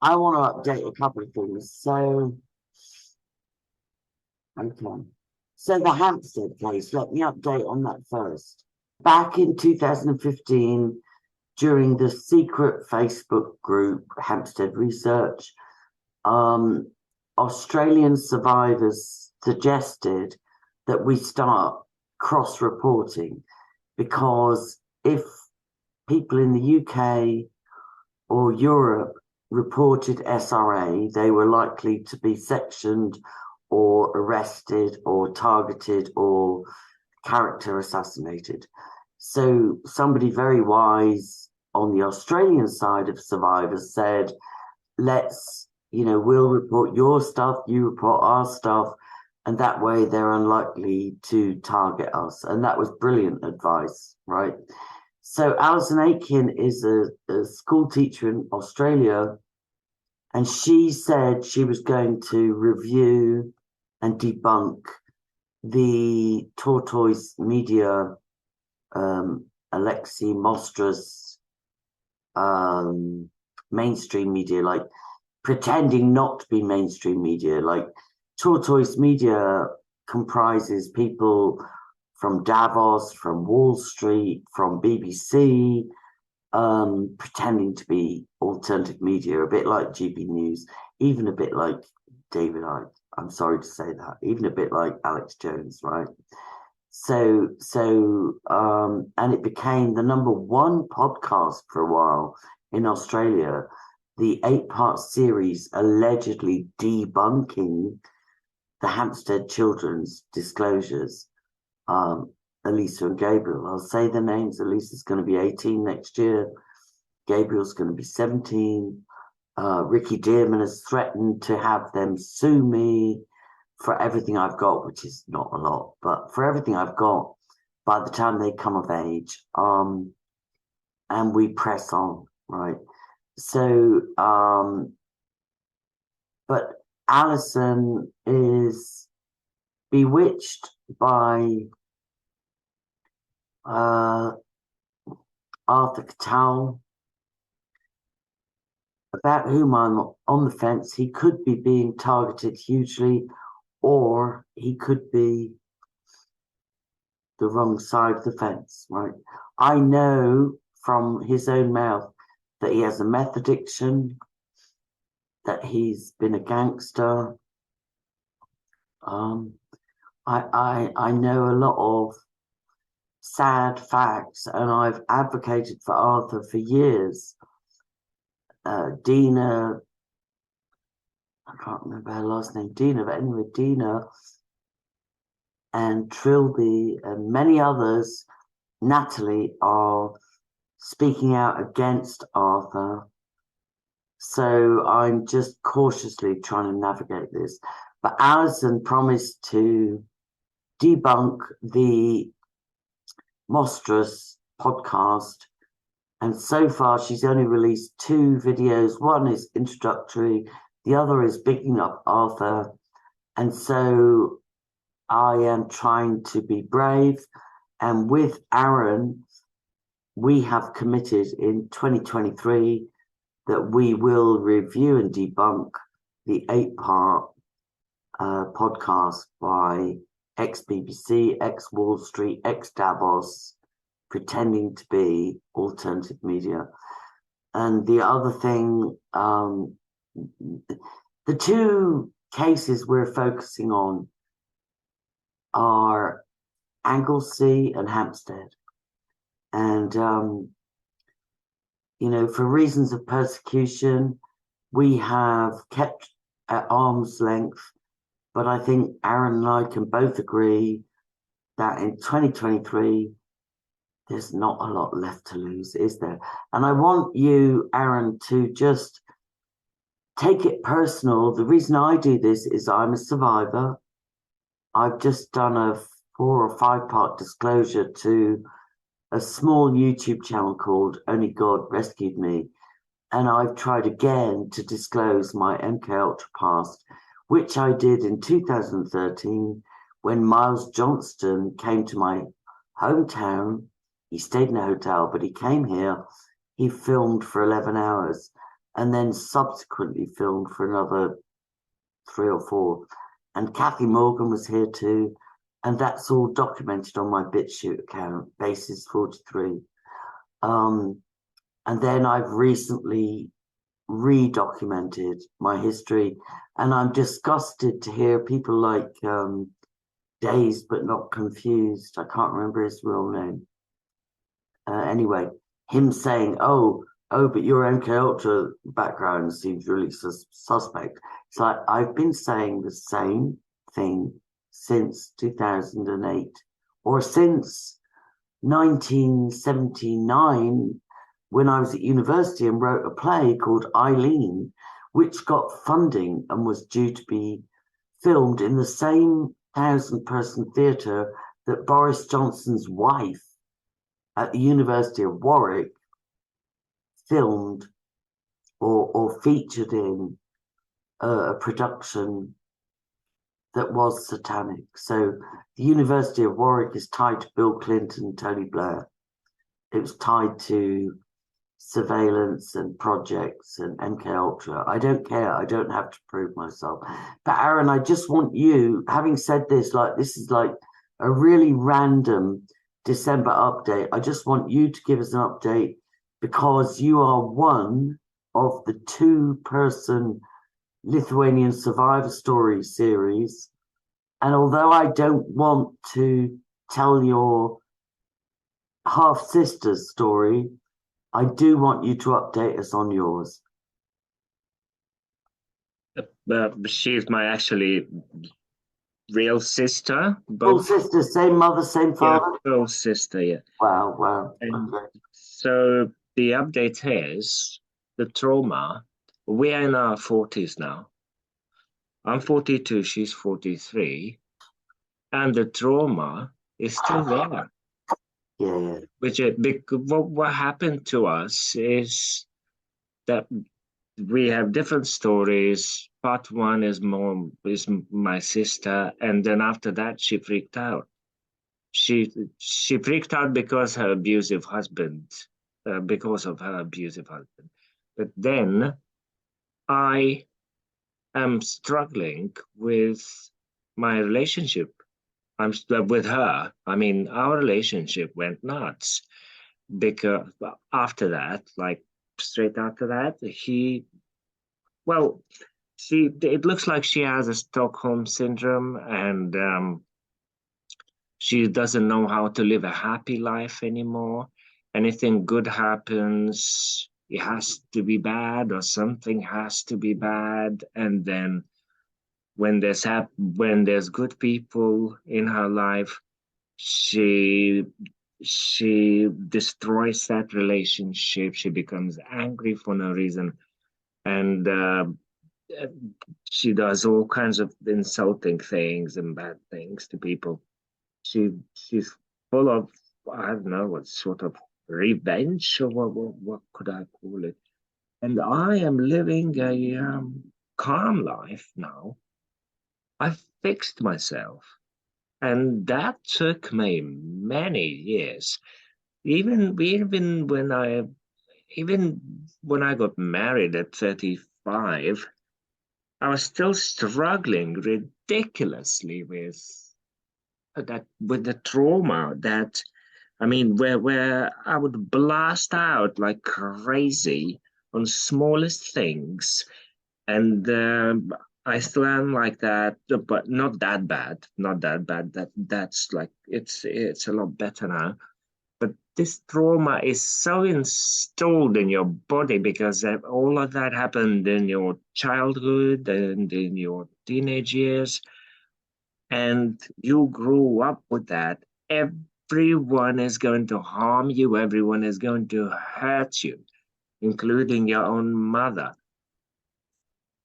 I want to update a couple of things. Okay. So the Hampstead case, let me update on that first. Back in 2015, during the secret Facebook group, Hampstead Research, Australian survivors suggested that we start cross-reporting, because if people in the UK or Europe reported SRA, they were likely to be sectioned or arrested or targeted or character assassinated. So somebody very wise on the Australian side of survivors said, we'll report your stuff, you report our stuff, and that way they're unlikely to target us. And that was brilliant advice, right? So Alison Aitken is a school teacher in Australia, and she said she was going to review and debunk the tortoise media, Alexi Mostra's mainstream media, like pretending not to be mainstream media. Like tortoise media comprises people from Davos, from Wall Street, from BBC, pretending to be alternative media, a bit like GB News, even a bit like David Icke. I'm sorry to say that, even a bit like Alex Jones, right? So, and it became the #1 podcast for a while in Australia. The 8-part series allegedly debunking the Hampstead children's disclosures. Elisa and Gabriel, I'll say the names. Elisa's going to be 18 next year. Gabriel's going to be 17. Ricky Dearman has threatened to have them sue me for everything I've got, which is not a lot, but for everything I've got by the time they come of age. And we press on, right? So, but Alison is bewitched by Arthur Cattell, about whom I'm on the fence. He could be being targeted hugely, or he could be the wrong side of the fence, right? I know from his own mouth that he has a meth addiction, that he's been a gangster. I know a lot of sad facts, and I've advocated for Arthur for years. Dina, I can't remember her last name, Dina, but anyway, Dina and Trilby and many others, Natalie, are speaking out against Arthur. So I'm just cautiously trying to navigate this. But Alison promised to debunk the Mostra's podcast, and so far she's only released 2 videos. One is introductory, the other is bigging up Arthur. And so I am trying to be brave. And with Aaron, we have committed in 2023 that we will review and debunk the 8-part podcast by ex-BBC, ex-Wall Street, ex-Davos, pretending to be alternative media. And the other thing, the 2 cases we're focusing on are Anglesey and Hampstead. And, for reasons of persecution, we have kept at arm's length. But I think Aaron and I can both agree that in 2023, there's not a lot left to lose, is there? And I want you, Aaron, to just take it personal. The reason I do this is I'm a survivor. I've just done a 4 or 5-part disclosure to a small YouTube channel called Only God Rescued Me. And I've tried again to disclose my MK Ultra past, which I did in 2013 when Miles Johnston came to my hometown. He stayed in a hotel, but he came here. He filmed for 11 hours. and then subsequently filmed for another 3 or 4. And Kathy Morgan was here too, and that's all documented on my BitChute account, Basis 43. And then I've recently redocumented my history, and I'm disgusted to hear people like Dazed But Not Confused, I can't remember his real name. Anyway, him saying, but your MK Ultra background seems really suspect. It's like, I've been saying the same thing since 2008, or since 1979, when I was at university and wrote a play called Eileen, which got funding and was due to be filmed in the same 1,000-person theatre that Boris Johnson's wife at the University of Warwick filmed or featured in a production that was Satanic. So the University of Warwick is tied to Bill Clinton, Tony Blair. It was tied to surveillance and projects and MK Ultra. I don't care. I don't have to prove myself. But Aaron, I just want you, having said this, like this is like a really random December update. I just want you to give us an update, because you are one of the 2-person Lithuanian Survivor Story series. And although I don't want to tell your half-sister's story, I do want you to update us on yours. She's my actually real sister. Full sister, same mother, same father? Yeah, full sister, yeah. Wow. Okay. So the update is the trauma. We are in our 40s now. I'm 42, she's 43. And the trauma is still there. Yeah. Which what happened to us is that we have different stories. Part one is my sister, and then after that she freaked out. She freaked out because of her abusive husband. But then I am struggling with my relationship. I'm with her. I mean, our relationship went nuts because after that, like straight after that, it looks like she has a Stockholm syndrome, and she doesn't know how to live a happy life anymore. Anything good happens, it has to be bad, or something has to be bad. And then when there's good people in her life, she destroys that relationship. She becomes angry for no reason, and she does all kinds of insulting things and bad things to people. She's full of, I don't know what sort of revenge, or what could I call it. And I am living a calm life now. I've fixed myself, and that took me many years. Even when I got married at 35, I was still struggling ridiculously with the trauma that, I mean, where I would blast out like crazy on smallest things, and I still am like that, but not that bad. Not that bad. That's like it's a lot better now. But this trauma is so installed in your body because all of that happened in your childhood and in your teenage years, and you grew up with that. Everyone is going to harm you. Everyone is going to hurt you, including your own mother.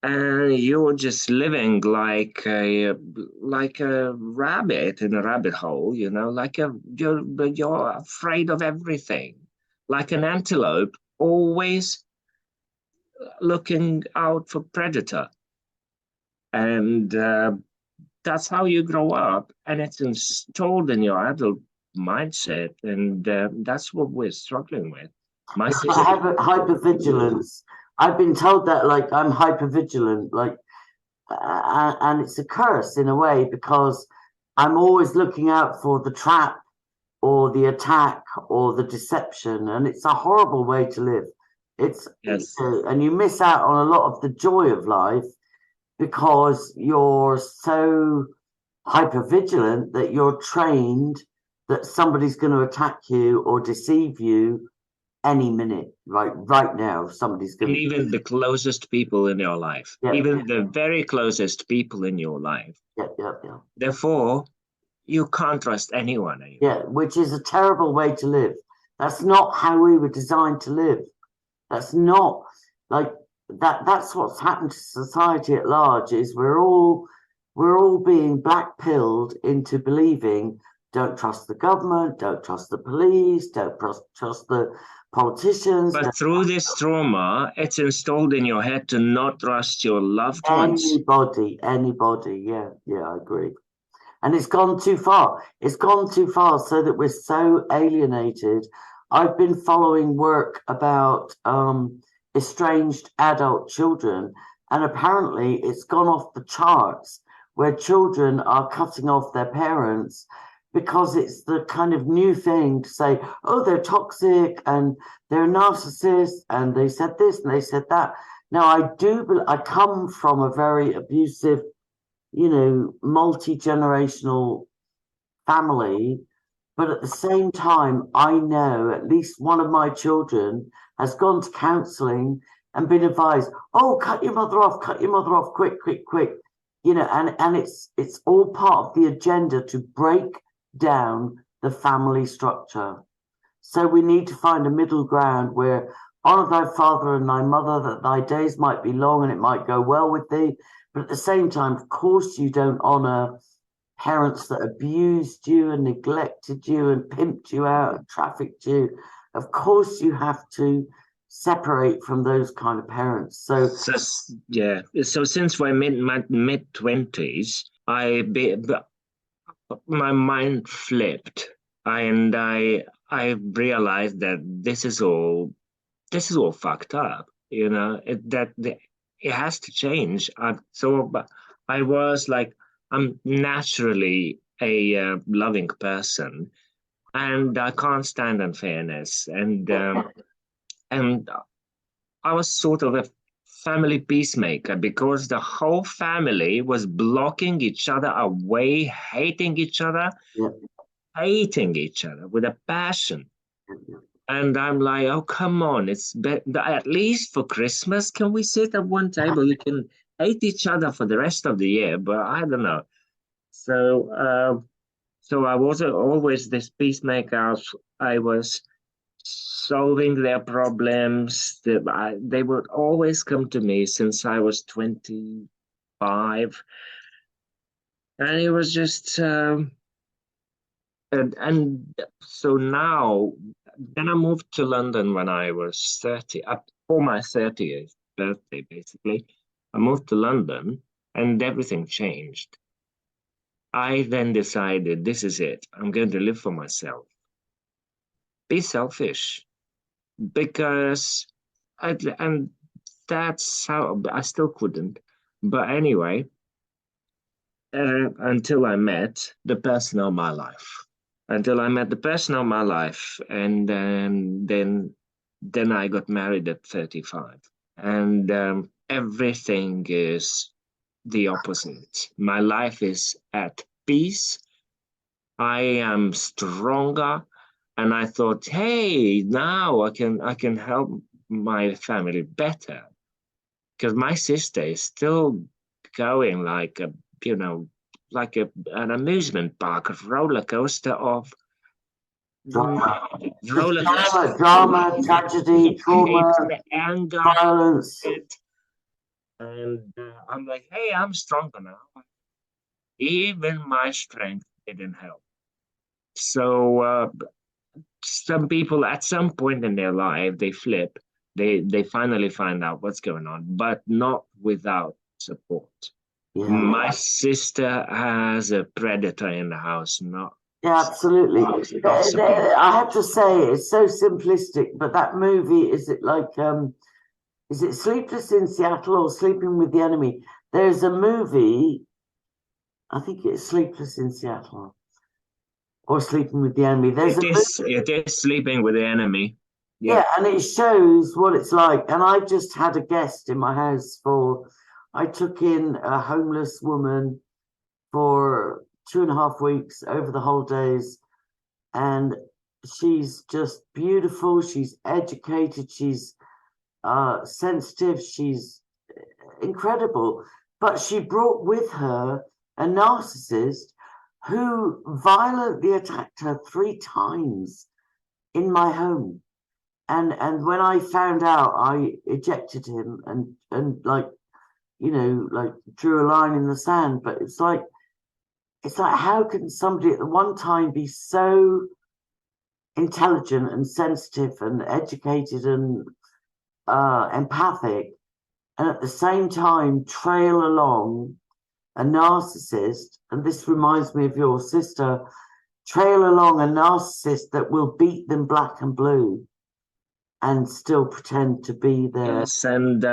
And you're just living like a rabbit in a rabbit hole, you're afraid of everything, like an antelope, always looking out for predator. And that's how you grow up, and it's installed in your adult mindset, and that's what we're struggling with. My sister, hypervigilance. I've been told that like I'm hypervigilant, like, and it's a curse in a way because I'm always looking out for the trap or the attack or the deception, and it's a horrible way to live. It's Yes. and you miss out on a lot of the joy of life because you're so hypervigilant that you're trained that somebody's going to attack you or deceive you any minute. Right now, somebody's going And to. even the closest people in your life, Yeah, even the very closest people in your life. yeah. Therefore, you can't trust anyone anymore. Yeah, which is a terrible way to live. That's not how we were designed to live. That's not like that. That's what's happened to society at large. Is we're all being black pilled into believing don't trust the government, don't trust the police, don't trust the politicians. But through this trauma, it's installed in your head to not trust your loved ones. Anybody. Yeah, I agree. And it's gone too far. It's gone too far so that we're so alienated. I've been following work about estranged adult children, and apparently it's gone off the charts where children are cutting off their parents because it's the kind of new thing to say, oh, they're toxic and they're narcissists and they said this and they said that. Now, I come from a very abusive, multi-generational family, but at the same time, I know at least one of my children has gone to counselling and been advised, oh, cut your mother off, quick, and it's all part of the agenda to break down the family structure. So we need to find a middle ground where honour thy father and thy mother, that thy days might be long and it might go well with thee. But at the same time, of course, you don't honour parents that abused you and neglected you and pimped you out and trafficked you. Of course, you have to separate from those kind of parents. So yeah. So since we're my mid-20s, my mind flipped, and I realized that this is all fucked up. It has to change. I was like, I'm naturally a loving person, and I can't stand unfairness, and I was sort of a family peacemaker because the whole family was blocking each other away, hating each other, hating each other with a passion. And I'm like, oh, come on, at least for Christmas, can we sit at one table? We can hate each other for the rest of the year, but I don't know. So I was always this peacemaker. I was solving their problems. They would always come to me since I was 25. And it was just, and so now, then I moved to London when I was 30, for my 30th birthday, basically. I moved to London and everything changed. I then decided, this is it. I'm going to live for myself. Be selfish. Because and that's how I still couldn't. But anyway, until I met the person of my life. Until I met the person of my life, and then I got married at 35, and everything is the opposite. My life is at peace. I am stronger, and I thought, hey, now I can help my family better, because my sister is still going like an amusement park, a roller coaster of drama, tragedy, trauma, anger, violence. And I'm like, hey, I'm stronger now. Even my strength didn't help. So some people at some point in their life, they flip. They finally find out what's going on, but not without support. Yeah. My sister has a predator in the house, not. Yeah, absolutely. I have to say, it's so simplistic, but that movie, is it like is it Sleepless in Seattle or Sleeping with the Enemy? There's a movie, I think it's Sleepless in Seattle or Sleeping with the Enemy. There's a movie, It is Sleeping with the Enemy. yeah, Yeah. and it shows what it's like. And I just had a guest in my house I took in a homeless woman for 2.5 weeks over the holidays, and she's just beautiful. She's educated. She's sensitive. She's incredible. But she brought with her a narcissist who violently attacked her 3 times in my home. And when I found out, I ejected him and like, like drew a line in the sand. But it's like how can somebody at the one time be so intelligent and sensitive and educated and empathic, and at the same time trail along a narcissist? And this reminds me of your sister. Trail along a narcissist that will beat them black and blue and still pretend to be there. Yes, and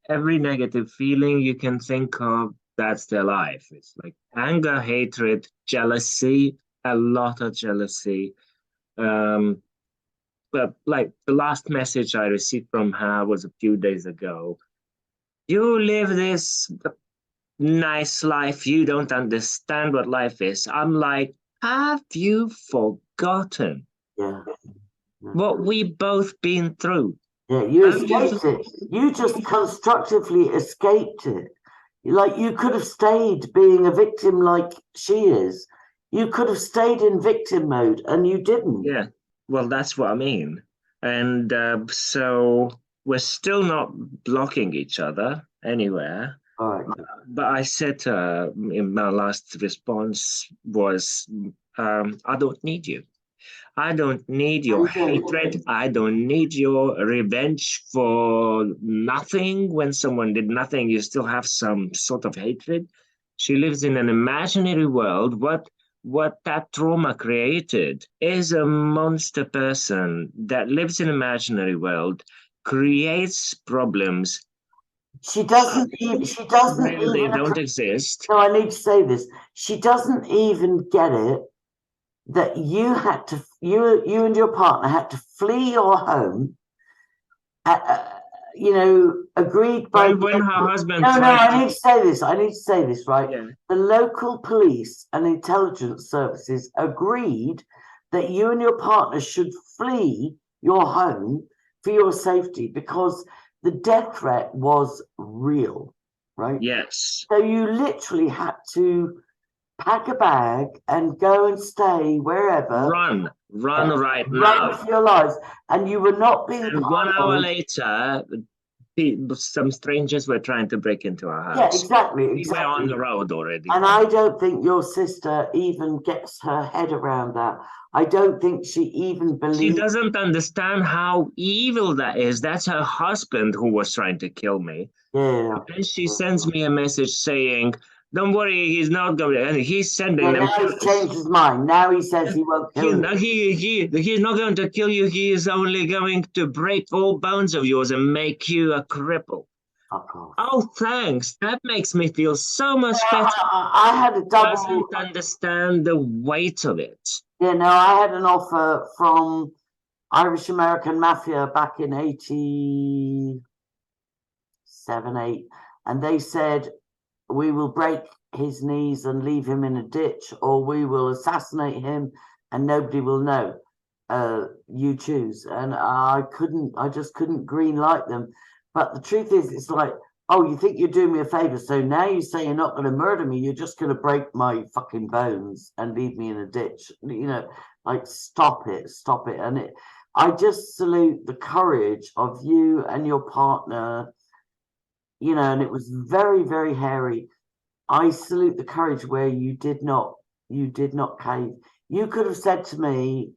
every negative feeling you can think of, that's their life. It's like anger, hatred, jealousy, a lot of jealousy. But like the last message I received from her was a few days ago. You live this nice life. You don't understand what life is. I'm like, have you forgotten Yeah. what we both been through? Yeah, you Have you escaped it. You just constructively escaped it. Like, you could have stayed being a victim like she is. You could have stayed in victim mode and you didn't. Yeah, well, that's what I mean. And so we're still not blocking each other anywhere. All right. But I said in my last response was, I don't need you. I don't need your hatred. I don't need your revenge for nothing. When someone did nothing, you still have some sort of hatred. She lives in an imaginary world. What that trauma created is a monster person that lives in an imaginary world, creates problems. She doesn't even, she doesn't Really, they even, don't exist. no, I need to say this. She doesn't even get it that you and your partner had to flee your home, agreed by. When her husband No, tried I to, need to say this. Right? yeah, The local police and intelligence services agreed that you and your partner should flee your home for your safety because the death threat was real, right? yes, So you literally had to pack a bag and go and stay wherever, run right run now. for your lives, and you were not being And 1 hour paranoid. later, some strangers were trying to break into our Yeah, house. exactly. We were on the road already. And I don't think your sister even gets her head around that. I don't think she even believes. She doesn't understand how evil that is. That's her husband who was trying to kill me. Yeah. And she sends me a message saying, "Don't worry, he's not going to." And he's sending them. Now he's changed his mind. Now he says he won't kill you. He's not going to kill you. He is only going to break all bones of yours and make you a cripple. Oh, thanks. That makes me feel so much better. I had a double. Doesn't understand the weight of it. Yeah, no, I had an offer from Irish American Mafia back in 87, 8, and they said, we will break his knees and leave him in a ditch, or we will assassinate him and nobody will know. You choose. And I just couldn't green light them. But the truth is, it's like, oh, you think you're doing me a favor, so now you say you're not going to murder me, you're just going to break my fucking bones and leave me in a ditch. Like, stop it. And I just salute the courage of you and your partner, and it was very, very hairy. I salute the courage where you did not cave. You could have said to me,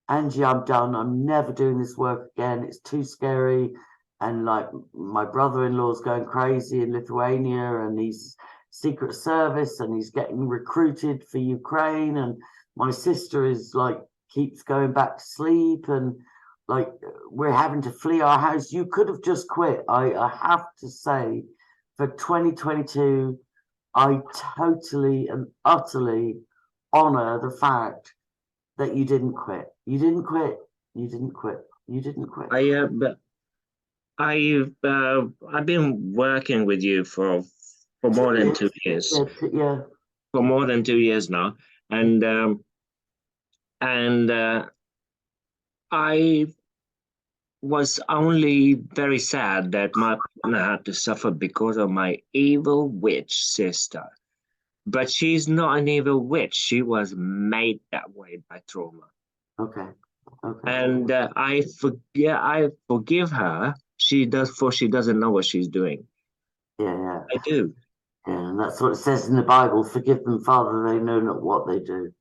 Angie, I'm done. I'm never doing this work again. It's too scary. And like, my brother-in-law's going crazy in Lithuania and he's Secret Service and he's getting recruited for Ukraine. And my sister is like, keeps going back to sleep. And like we're having to flee our house. You could have just quit. I have to say, for 2022, I totally and utterly honor the fact that you didn't quit. You didn't quit. You didn't quit. You didn't quit. But I've been working with you for more than 2 years. Yeah. For more than 2 years now, and I was only very sad that my partner had to suffer because of my evil witch sister. But she's not an evil witch. She was made that way by trauma. Okay. And I forgive her. She doesn't know what she's doing. Yeah. I do. Yeah, and that's what it says in the Bible. Forgive them, Father, they know not what they do.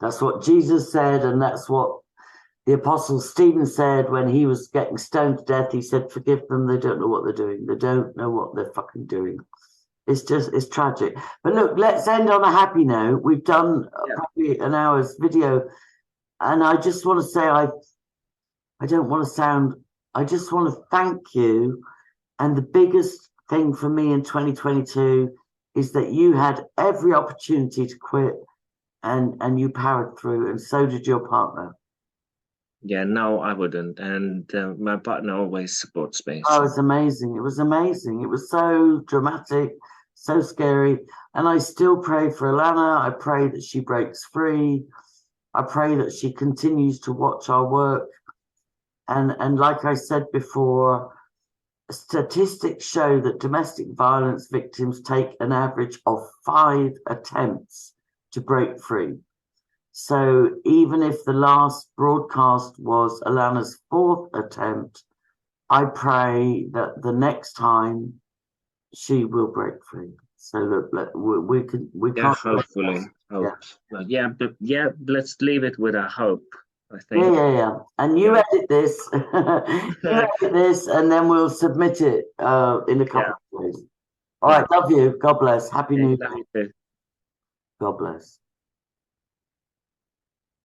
That's what Jesus said, and that's what the Apostle Stephen said when he was getting stoned to death. He said, forgive them, they don't know what they're doing. They don't know what they're fucking doing. It's tragic. But look, let's end on a happy note. We've done probably an hour's video, and I just want to say I just want to thank you. And the biggest thing for me in 2022 is that you had every opportunity to quit, and you powered through, and so did your partner. Yeah, no, I wouldn't. And my partner always supports me. Oh, it was amazing. It was amazing. It was so dramatic, so scary. And I still pray for Alana. I pray that she breaks free. I pray that she continues to watch our work. And like I said before, statistics show that domestic violence victims take an average of 5 attempts to break free. So even if the last broadcast was Alana's 4th attempt, I pray that the next time she will break free. So look, we can't. Hopefully. Hope. Yeah. But let's leave it with a hope. I think. Yeah. And you edit this, and then we'll submit it in a couple of days. All right, love you. God bless. Happy New Year. You. God bless.